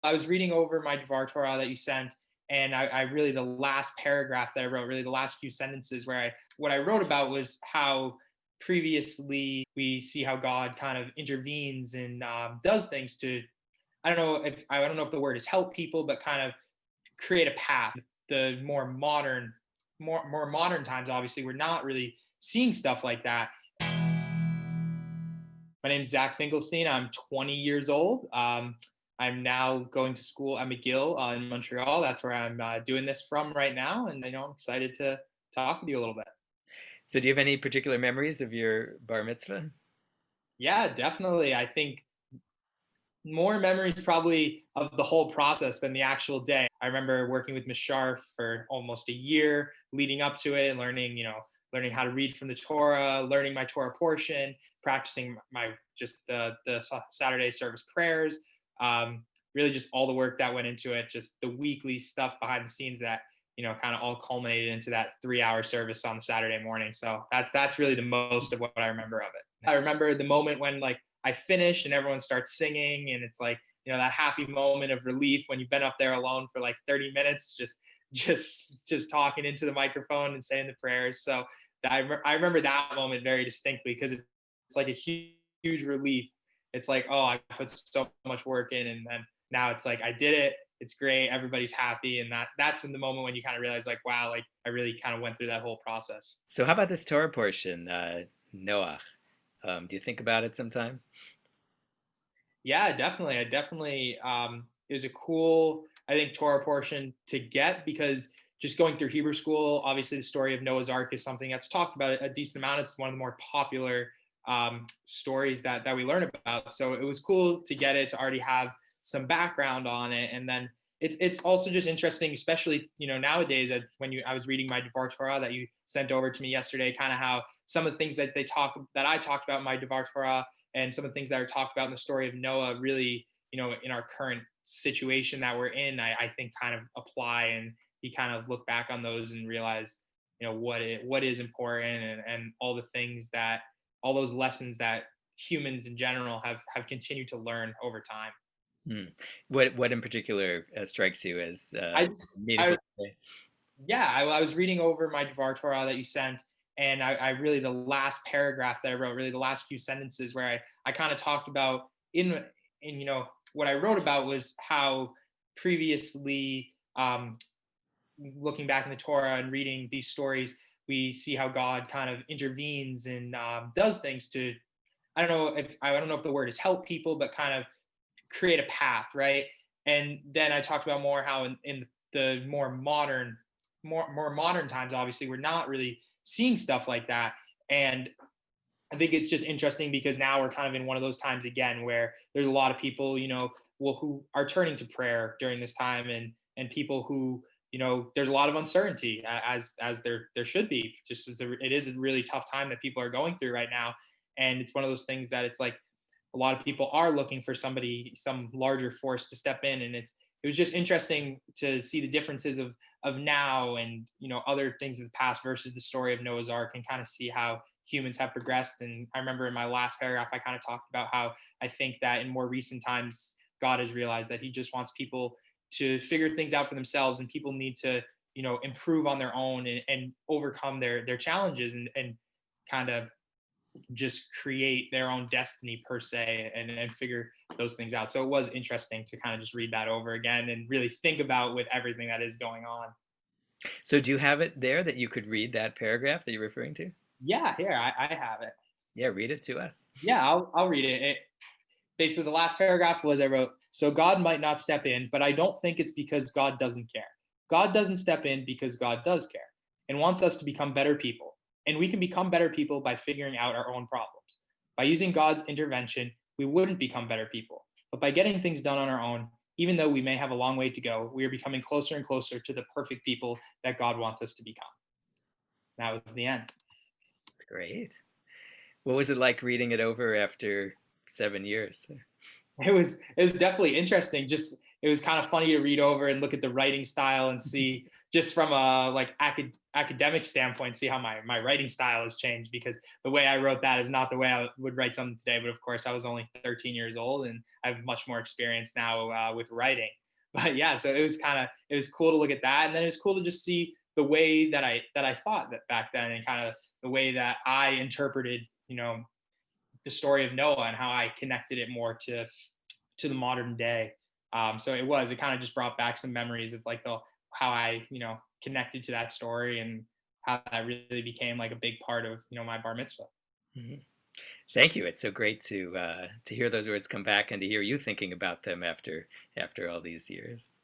I was reading over my Dvar Torah that you sent, and I really the last paragraph that I wrote, really the last few sentences where what I wrote about was how previously we see how God kind of intervenes and does things to I don't know if the word is help people, but kind of create a path. The more modern times, obviously, we're not really seeing stuff like that. My name's Zach Finkelstein. I'm 20 years old. I'm now going to school at McGill in Montreal. That's where I'm doing this from right now, and I'm excited to talk with you a little bit. So, do you have any particular memories of your bar mitzvah? Yeah, definitely. I think more memories probably of the whole process than the actual day. I remember working with Miss Sharf for almost a year leading up to it, and learning how to read from the Torah, learning my Torah portion, practicing my just the Saturday service prayers. Really, just all the work that went into it, just the weekly stuff behind the scenes that kind of all culminated into that 3 hour service on the Saturday morning. So that's really the most of what I remember of it. I remember the moment when I finish and everyone starts singing, and it's like that happy moment of relief when you've been up there alone for like 30 minutes, just talking into the microphone and saying the prayers. So I remember that moment very distinctly because it's like a huge relief. It's like, oh, I put so much work in, and then now it's like I did it. It's great. Everybody's happy, and that's when the moment when you kind of realize, like, wow, like I really kind of went through that whole process. So, how about this Torah portion, Noach? Do you think about it sometimes? Yeah, definitely. It was a cool, I think, Torah portion to get because just going through Hebrew school, obviously the story of Noah's Ark is something that's talked about a decent amount. It's one of the more popular stories that we learn about. So it was cool to get it, to already have some background on it. And then it's also just interesting, especially, nowadays when I was reading my Devar Torah that you sent over to me yesterday, kind of how some of the things that I talked about in my Devar Torah and some of the things that are talked about in the story of Noah really, in our current situation that we're in, I think kind of apply, and you kind of look back on those and realize, what is important, and all those lessons that humans in general have continued to learn over time. Hmm. What in particular strikes you as I just, meaningful today? yeah, I was reading over my Dvar Torah that you sent, and I really the last paragraph that I wrote, really the last few sentences where I kind of talked about in what I wrote about was how previously, looking back in the Torah and reading these stories, we see how God kind of intervenes and does things to I don't know if the word is help people, but kind of create a path, right? And then I talked about more how in the more modern times, obviously, we're not really seeing stuff like that. And I think it's just interesting because now we're kind of in one of those times again where there's a lot of people, who are turning to prayer during this time, and people who, there's a lot of uncertainty as there should be. Just as it is a really tough time that people are going through right now, and it's one of those things that it's like a lot of people are looking for some larger force to step in, and it was just interesting to see the differences of now and other things of the past versus the story of Noah's Ark, and kind of see how humans have progressed. And I remember in my last paragraph I kind of talked about how I think that in more recent times God has realized that he just wants people to figure things out for themselves, and people need to improve on their own, and overcome their challenges, and kind of just create their own destiny per se, and figure those things out. So it was interesting to kind of just read that over again and really think about with everything that is going on. So, do you have it there that you could read that paragraph that you're referring to? Yeah, here I have it. Yeah, read it to us. Yeah, I'll read it. Basically, the last paragraph was I wrote, so God might not step in, but I don't think it's because God doesn't care. God doesn't step in because God does care and wants us to become better people. And we can become better people by figuring out our own problems. By using God's intervention, we wouldn't become better people. But by getting things done on our own, even though we may have a long way to go, we are becoming closer and closer to the perfect people that God wants us to become. That was the end. It's great. What was it like reading it over after 7 years? It was definitely interesting. Just it was kind of funny to read over and look at the writing style and see just from a like academic standpoint, see how my writing style has changed, because the way I wrote that is not the way I would write something today. But of course, I was only 13 years old, and I have much more experience now with writing. But yeah, so it was cool to look at that, and then it was cool to just see the way that I thought that back then, and kind of the way that I interpreted, the story of Noah and how I connected it more to the modern day. So it kind of just brought back some memories of like the how I connected to that story, and how that really became like a big part of my bar mitzvah. Mhm. Thank you. It's so great to hear those words come back and to hear you thinking about them after all these years.